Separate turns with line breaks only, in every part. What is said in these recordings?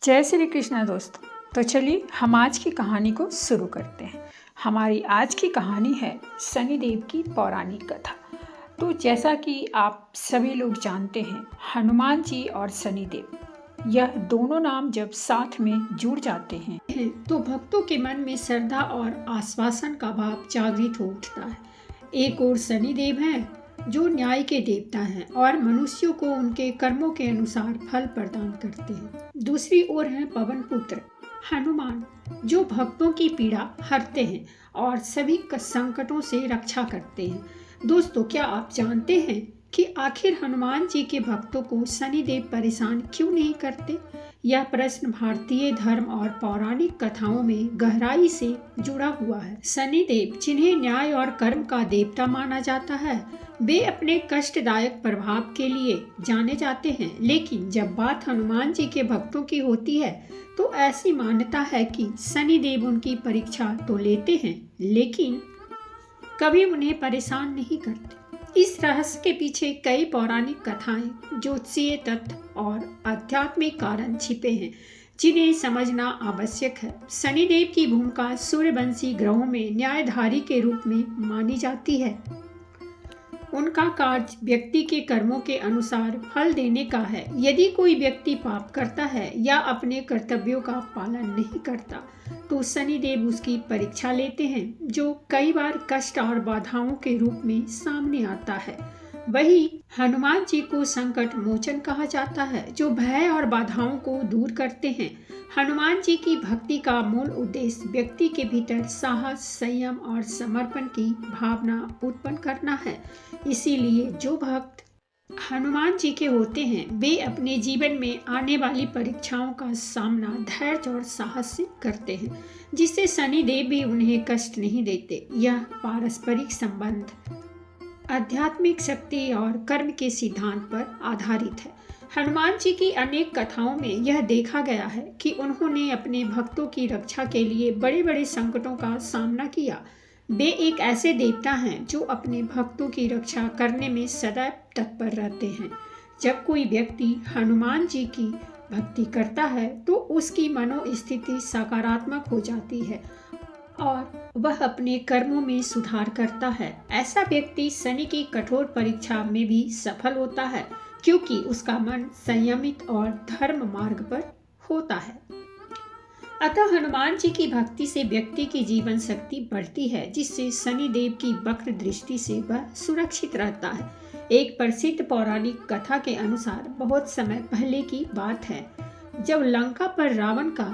जय श्री कृष्ण दोस्तों। तो चलिए हम आज की कहानी को शुरू करते हैं। हमारी आज की कहानी है शनिदेव की पौराणिक कथा। तो जैसा कि आप सभी लोग जानते हैं, हनुमान जी और शनिदेव यह दोनों नाम जब साथ में जुड़ जाते हैं तो भक्तों के मन में श्रद्धा और आश्वासन का भाव जागृत हो उठता है। एक ओर शनिदेव हैं जो न्याय के देवता हैं और मनुष्यों को उनके कर्मों के अनुसार फल प्रदान करते हैं। दूसरी ओर हैं पवन पुत्र हनुमान जो भक्तों की पीड़ा हरते हैं और सभी संकटों से रक्षा करते हैं। दोस्तों, क्या आप जानते हैं कि आखिर हनुमान जी के भक्तों को शनिदेव परेशान क्यों नहीं करते? यह प्रश्न भारतीय धर्म और पौराणिक कथाओं में गहराई से जुड़ा हुआ है। शनिदेव, जिन्हें न्याय और कर्म का देवता माना जाता है, वे अपने कष्टदायक प्रभाव के लिए जाने जाते हैं। लेकिन जब बात हनुमान जी के भक्तों की होती है तो ऐसी मान्यता है कि शनिदेव उनकी परीक्षा तो लेते हैं लेकिन कभी उन्हें परेशान नहीं करते। इस रहस्य के पीछे कई पौराणिक कथाएं, ज्योतिषीय तथ्य और आध्यात्मिक कारण छिपे हैं जिन्हें समझना आवश्यक है। शनिदेव की भूमिका सूर्यवंशी ग्रहों में न्यायधारी के रूप में मानी जाती है। उनका कार्य व्यक्ति के कर्मों के अनुसार फल देने का है। यदि कोई व्यक्ति पाप करता है या अपने कर्तव्यों का पालन नहीं करता तो शनिदेव उसकी परीक्षा लेते हैं, जो कई बार कष्ट और बाधाओं के रूप में सामने आता है। वही हनुमान जी को संकट मोचन कहा जाता है, जो भय और बाधाओं को दूर करते हैं। हनुमान जी की भक्ति का मूल उद्देश्य व्यक्ति के भीतर साहस, संयम और समर्पण की भावना उत्पन्न करना है। इसीलिए जो भक्त हनुमान जी के होते हैं वे अपने जीवन में आने वाली परीक्षाओं का सामना धैर्य और साहस से करते हैं, जिससे शनिदेव भी उन्हें कष्ट नहीं देते। यह पारस्परिक संबंध आध्यात्मिक शक्ति और कर्म के सिद्धांत पर आधारित है। हनुमान जी की अनेक कथाओं में यह देखा गया है कि उन्होंने अपने भक्तों की रक्षा के लिए बड़े बड़े संकटों का सामना किया। वे एक ऐसे देवता हैं जो अपने भक्तों की रक्षा करने में सदैव तत्पर रहते हैं। जब कोई व्यक्ति हनुमान जी की भक्ति करता है तो उसकी मनोस्थिति सकारात्मक हो जाती है और वह अपने कर्मों में सुधार करता है। ऐसा व्यक्ति शनि की कठोर परीक्षा में भी सफल होता है, क्योंकि उसका मन संयमित और धर्म मार्ग पर होता है। अतः हनुमान जी की भक्ति से व्यक्ति की जीवन शक्ति बढ़ती है, जिससे शनिदेव की वक्र दृष्टि से वह सुरक्षित रहता है। एक प्रसिद्ध पौराणिक कथा के अनुसार बहुत समय पहले की बात है, जब लंका पर रावण का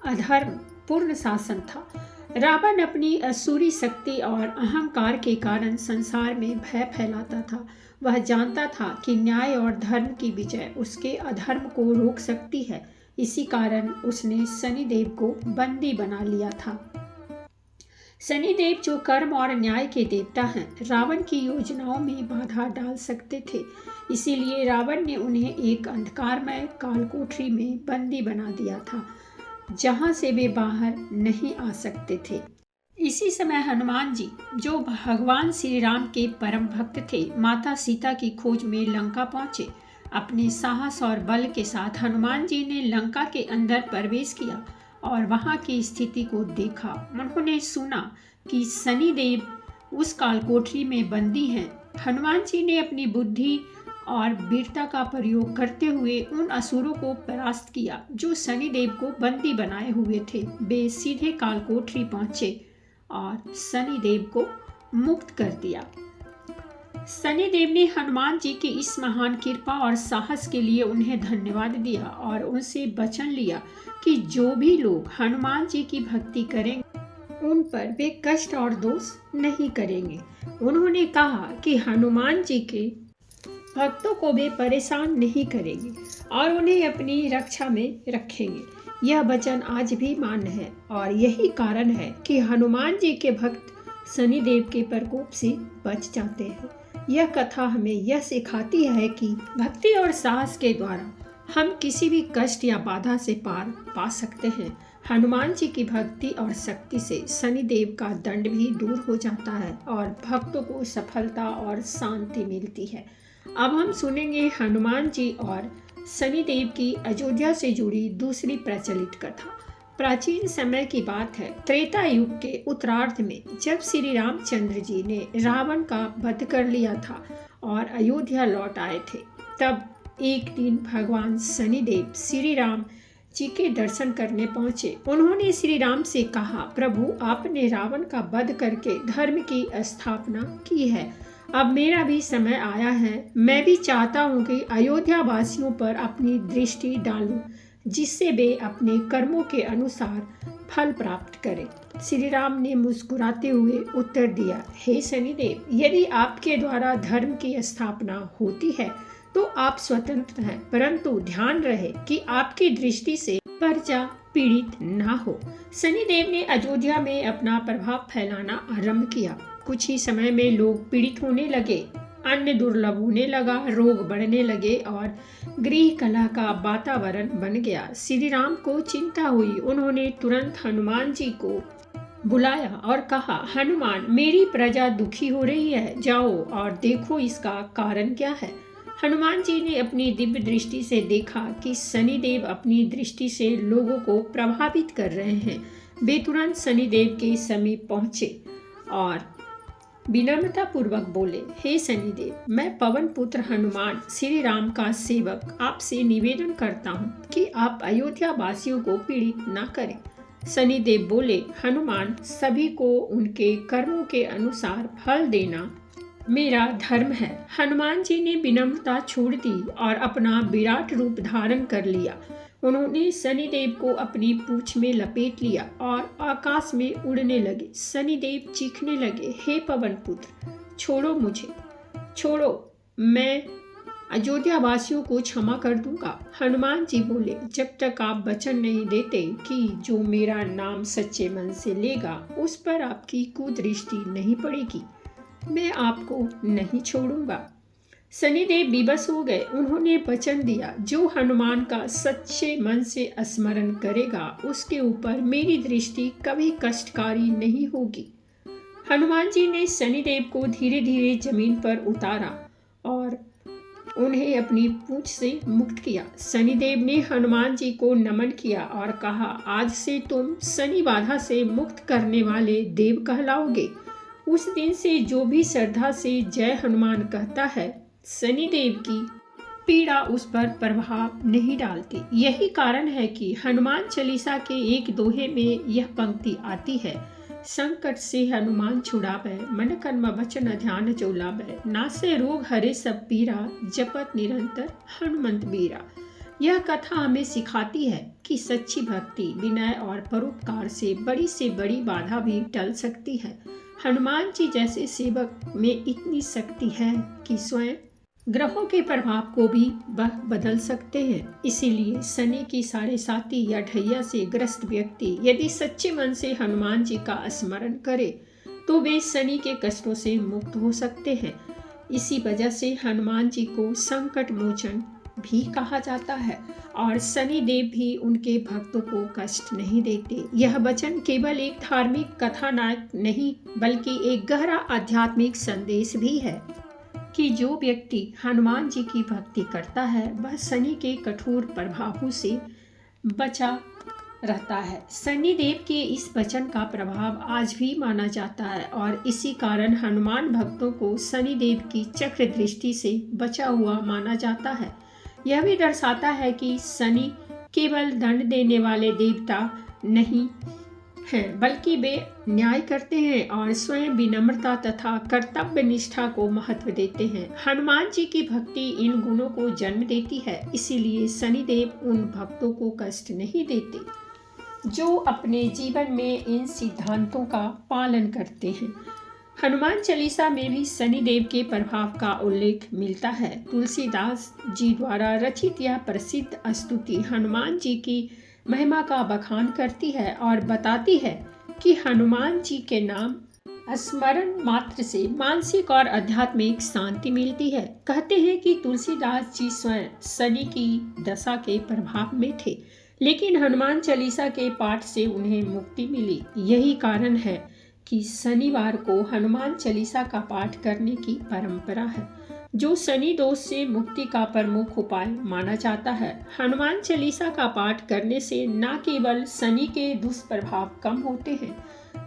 अधर्म पूर्ण शासन था। रावण अपनी असुरी शक्ति और अहंकार के कारण संसार में भय फैलाता था। वह जानता था कि न्याय और धर्म की विजय उसके अधर्म को रोक सकती है। इसी कारण उसने शनिदेव को बंदी बना लिया था। शनिदेव, जो कर्म और न्याय के देवता हैं, रावण की योजनाओं में बाधा डाल सकते थे। इसीलिए रावण ने उन्हें एक अंधकारमय कालकोठरी में बंदी बना दिया था, जहां से वे बाहर नहीं आ सकते थे। इसी समय हनुमान जी, जो भगवान श्री राम के परम भक्त थे, माता सीता की खोज में लंका पहुंचे। अपने साहस और बल के साथ हनुमान जी ने लंका के अंदर प्रवेश किया और वहां की स्थिति को देखा। उन्होंने सुना कि शनिदेव उस कालकोठरी में बंदी हैं। हनुमान जी ने अपनी बुद्धि और वीरता का प्रयोग करते हुए उन असुरों को परास्त किया जो शनिदेव को बंदी बनाए हुए थे। वे सीधे कालकोठरी पहुंचे और शनिदेव को मुक्त कर दिया। शनिदेव ने हनुमान जी की इस महान कृपा और साहस के लिए उन्हें धन्यवाद दिया और उनसे वचन लिया कि जो भी लोग हनुमान जी की भक्ति करेंगे उन पर वे कष्ट और दोष नहीं करेंगे। उन्होंने कहा कि हनुमान जी के भक्तों को वे परेशान नहीं करेंगे और उन्हें अपनी रक्षा में रखेंगे। यह वचन आज भी मान्य है और यही कारण है कि हनुमान जी के भक्त शनिदेव के प्रकोप से बच जाते हैं। यह कथा हमें यह सिखाती है कि भक्ति और साहस के द्वारा हम किसी भी कष्ट या बाधा से पार पा सकते हैं। हनुमान जी की भक्ति और शक्ति से शनिदेव का दंड भी दूर हो जाता है और भक्तों को सफलता और शांति मिलती है। अब हम सुनेंगे हनुमान जी और शनिदेव की अयोध्या से जुड़ी दूसरी प्रचलित कथा। प्राचीन समय की बात है, त्रेता युग के उत्तरार्ध में, जब श्री रामचंद्र जी ने रावण का वध कर लिया था और अयोध्या लौट आए थे, तब एक दिन भगवान शनिदेव श्री राम जी के दर्शन करने पहुंचे। उन्होंने श्री राम से कहा, प्रभु, आपने रावण का वध करके धर्म की स्थापना की है। अब मेरा भी समय आया है। मैं भी चाहता हूँ कि अयोध्या वासियों पर अपनी दृष्टि डालूं, जिससे वे अपने कर्मों के अनुसार फल प्राप्त करें। श्री राम ने मुस्कुराते हुए उत्तर दिया, हे शनिदेव, यदि आपके द्वारा धर्म की स्थापना होती है तो आप स्वतंत्र हैं, परंतु ध्यान रहे कि आपकी दृष्टि से प्रजा पीड़ित ना हो। शनिदेव ने अयोध्या में अपना प्रभाव फैलाना आरंभ किया। कुछ ही समय में लोग पीड़ित होने लगे, अन्न दुर्लभ होने लगा, रोग बढ़ने लगे और गृह कलह का वातावरण बन गया। श्री राम को चिंता हुई। उन्होंने तुरंत हनुमान जी को बुलाया और कहा, हनुमान, मेरी प्रजा दुखी हो रही है, जाओ और देखो इसका कारण क्या है। हनुमान जी ने अपनी दिव्य दृष्टि से देखा कि शनिदेव अपनी दृष्टि से लोगों को प्रभावित कर रहे हैं। वे तुरंत शनिदेव के समीप पहुंचे और विनम्रता पूर्वक बोले, हे शनिदेव, मैं पवन पुत्र हनुमान श्री राम का सेवक आपसे निवेदन करता हूँ कि आप अयोध्या वासियों को पीड़ित न करें। शनिदेव बोले, हनुमान, सभी को उनके कर्मों के अनुसार फल देना मेरा धर्म है। हनुमान जी ने विनम्रता छोड़ दी और अपना विराट रूप धारण कर लिया। उन्होंने शनिदेव को अपनी पूंछ में लपेट लिया और आकाश में उड़ने लगे। शनिदेव चीखने लगे, हे पवन पुत्र, छोड़ो मुझे, छोड़ो, मैं अयोध्या वासियों को क्षमा कर दूंगा। हनुमान जी बोले, जब तक आप वचन नहीं देते कि जो मेरा नाम सच्चे मन से लेगा उस पर आपकी कुदृष्टि नहीं पड़ेगी, मैं आपको नहीं छोड़ूंगा। शनिदेव विवश हो गए। उन्होंने वचन दिया, जो हनुमान का सच्चे मन से स्मरण करेगा उसके ऊपर मेरी दृष्टि कभी कष्टकारी नहीं होगी। हनुमान जी ने शनिदेव को धीरे धीरे जमीन पर उतारा और उन्हें अपनी पूंछ से मुक्त किया। शनिदेव ने हनुमान जी को नमन किया और कहा, आज से तुम शनि बाधा से मुक्त करने वाले देव कहलाओगे। उस दिन से जो भी श्रद्धा से जय हनुमान कहता है, शनिदेव की पीड़ा उस पर प्रभाव नहीं डालती। यही कारण है कि हनुमान चालीसा के एक दोहे में यह पंक्ति आती है, संकट से हनुमान छुड़ावे, मन कर्म वचन ध्यान जो लावे, नासे रोग हरे सब पीरा, जपत निरंतर हनुमंत बीरा। यह कथा हमें सिखाती है कि सच्ची भक्ति, विनय और परोपकार से बड़ी बाधा भी टल सकती है। हनुमान जी जैसे सेवक में इतनी शक्ति है कि स्वयं ग्रहों के प्रभाव को भी वह बदल सकते हैं। इसीलिए शनि की 7.5 या ढैया से ग्रस्त व्यक्ति यदि सच्चे मन से हनुमान जी का स्मरण करे तो वे शनि के कष्टों से मुक्त हो सकते हैं। इसी वजह से हनुमान जी को संकट मोचन भी कहा जाता है और शनि देव भी उनके भक्तों को कष्ट नहीं देते। यह वचन केवल एक धार्मिक कथानक नहीं बल्कि एक गहरा आध्यात्मिक संदेश भी है कि जो व्यक्ति हनुमान जी की भक्ति करता है वह शनि के कठोर प्रभावों से बचा रहता है। शनि देव के इस वचन का प्रभाव आज भी माना जाता है और इसी कारण हनुमान भक्तों को शनि देव की चक्र दृष्टि से बचा हुआ माना जाता है। यह भी दर्शाता है कि शनि केवल दंड देने वाले देवता नहीं हैं, बल्कि वे न्याय करते हैं और स्वयं विनम्रता तथा कर्तव्य निष्ठा को महत्व देते हैं। हनुमान जी की भक्ति इन गुणों को जन्म देती है, इसीलिए शनिदेव उन भक्तों को कष्ट नहीं देते जो अपने जीवन में इन सिद्धांतों का पालन करते हैं। हनुमान चालीसा में भी शनिदेव के प्रभाव का उल्लेख मिलता है। तुलसीदास जी द्वारा रचित यह प्रसिद्ध स्तुति हनुमान जी की महिमा का बखान करती है और बताती है कि हनुमान जी के नाम स्मरण मात्र से मानसिक और आध्यात्मिक शांति मिलती है। कहते हैं कि तुलसीदास जी स्वयं शनि की दशा के प्रभाव में थे, लेकिन हनुमान चालीसा के पाठ से उन्हें मुक्ति मिली। यही कारण है कि शनिवार को हनुमान चालीसा का पाठ करने की परंपरा है। जो शनि दोष से मुक्ति का प्रमुख उपाय माना जाता है। हनुमान चालीसा का पाठ करने से न केवल शनि के दुष्प्रभाव कम होते हैं,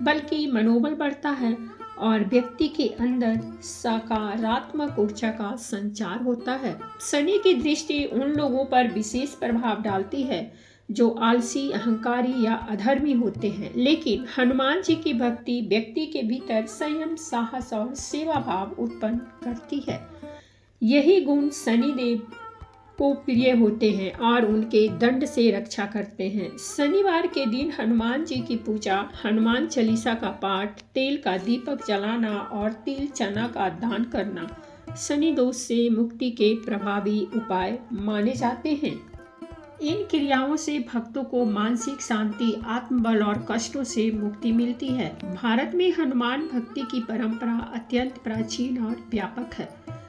बल्कि मनोबल बढ़ता है और व्यक्ति के अंदर सकारात्मक ऊर्जा का संचार होता है। शनि की दृष्टि उन लोगों पर विशेष प्रभाव डालती है जो आलसी, अहंकारी या अधर्मी होते हैं, लेकिन हनुमान जी की भक्ति व्यक्ति के भीतर संयम, साहस और सेवा भाव उत्पन्न करती है। यही गुण शनिदेव को प्रिय होते हैं और उनके दंड से रक्षा करते हैं। शनिवार के दिन हनुमान जी की पूजा, हनुमान चालीसा का पाठ, तेल का दीपक जलाना और तिल चना का दान करना शनि दोष से मुक्ति के प्रभावी उपाय माने जाते हैं। इन क्रियाओं से भक्तों को मानसिक शांति, आत्मबल और कष्टों से मुक्ति मिलती है। भारत में हनुमान भक्ति की परंपरा अत्यंत प्राचीन और व्यापक है।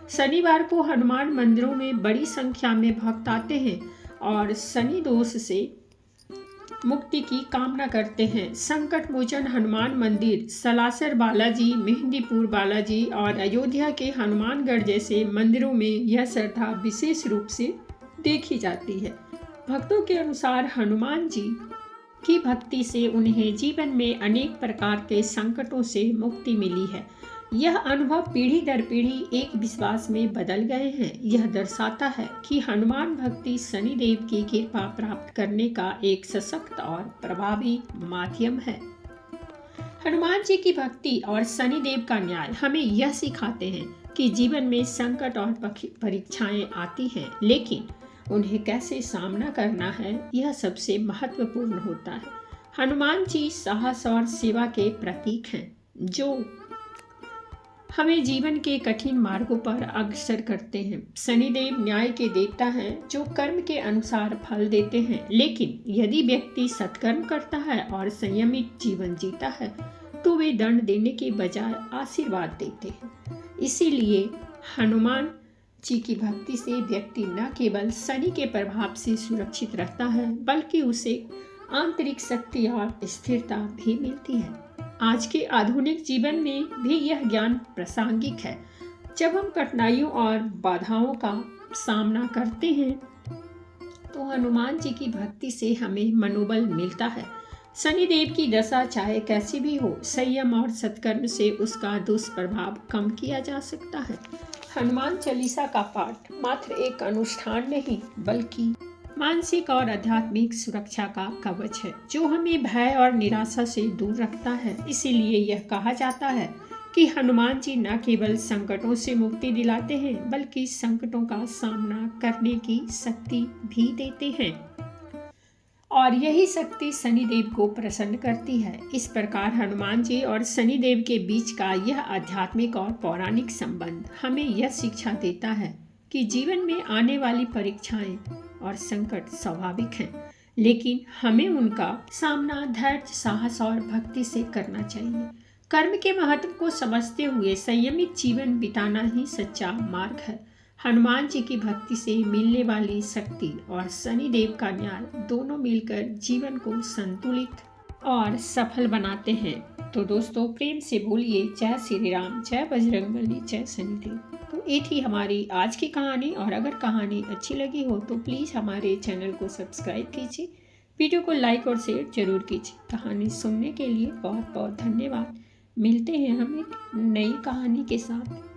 शनिवार को हनुमान मंदिरों में बड़ी संख्या में भक्त आते हैं और शनि दोष से मुक्ति की कामना करते हैं। संकट मोचन हनुमान मंदिर, सलासर बालाजी, मेहंदीपुर बालाजी और अयोध्या के हनुमानगढ़ जैसे मंदिरों में यह श्रद्धा विशेष रूप से देखी जाती है। भक्तों के अनुसार हनुमान जी की भक्ति से उन्हें जीवन में अनेक प्रकार के संकटों से मुक्ति मिली है। यह अनुभव पीढ़ी दर पीढ़ी एक विश्वास में बदल गए हैं। यह दर्शाता है कि हनुमान भक्ति शनिदेव की कृपा प्राप्त करने का एक सशक्त और प्रभावी माध्यम है। हनुमान जी की भक्ति और शनिदेव का न्याय हमें यह सिखाते हैं कि जीवन में संकट और परीक्षाएं आती हैं, लेकिन उन्हें कैसे सामना करना है यह सबसे महत्वपूर्ण होता है। हनुमान जी साहस और सेवा के प्रतीक हैं, जो हमें जीवन के कठिन मार्गों पर अग्रसर करते हैं। शनिदेव न्याय के देवता हैं, जो कर्म के अनुसार फल देते हैं, लेकिन यदि व्यक्ति सत्कर्म करता है और संयमित जीवन जीता है तो वे दंड देने के बजाय आशीर्वाद देते हैं। इसीलिए हनुमान जी की भक्ति से व्यक्ति न केवल शनि के प्रभाव से सुरक्षित रहता है, बल्कि उसे आंतरिक शक्ति और स्थिरता भी मिलती है। आज के आधुनिक जीवन में भी यह ज्ञान प्रासंगिक है। जब हम कठिनाइयों और बाधाओं का सामना करते हैं तो हनुमान जी की भक्ति से हमें मनोबल मिलता है। शनिदेव की दशा चाहे कैसी भी हो, संयम और सत्कर्म से उसका दुष्प्रभाव कम किया जा सकता है। हनुमान चालीसा का पाठ मात्र एक अनुष्ठान नहीं, बल्कि मानसिक और आध्यात्मिक सुरक्षा का कवच है, जो हमें भय और निराशा से दूर रखता है। इसीलिए यह कहा जाता है कि हनुमान जी न केवल संकटों से मुक्ति दिलाते हैं, बल्कि संकटों का सामना करने की शक्ति भी देते हैं, और यही शक्ति शनिदेव को प्रसन्न करती है। इस प्रकार हनुमान जी और शनिदेव के बीच का यह आध्यात्मिक और पौराणिक संबंध हमें यह शिक्षा देता है कि जीवन में आने वाली परीक्षाएं और संकट स्वाभाविक हैं, लेकिन हमें उनका सामना धैर्य, साहस और भक्ति से करना चाहिए। कर्म के महत्व को समझते हुए संयमित जीवन बिताना ही सच्चा मार्ग है। हनुमान जी की भक्ति से मिलने वाली शक्ति और शनिदेव का न्याय दोनों मिलकर जीवन को संतुलित और सफल बनाते हैं। तो दोस्तों, प्रेम से बोलिए जय श्री राम, जय बजरंगबली, जय शनिदेव। तो ये थी हमारी आज की कहानी, और अगर कहानी अच्छी लगी हो तो प्लीज़ हमारे चैनल को सब्सक्राइब कीजिए, वीडियो को लाइक और शेयर जरूर कीजिए। कहानी सुनने के लिए बहुत बहुत धन्यवाद। मिलते हैं हम एक नई कहानी के साथ।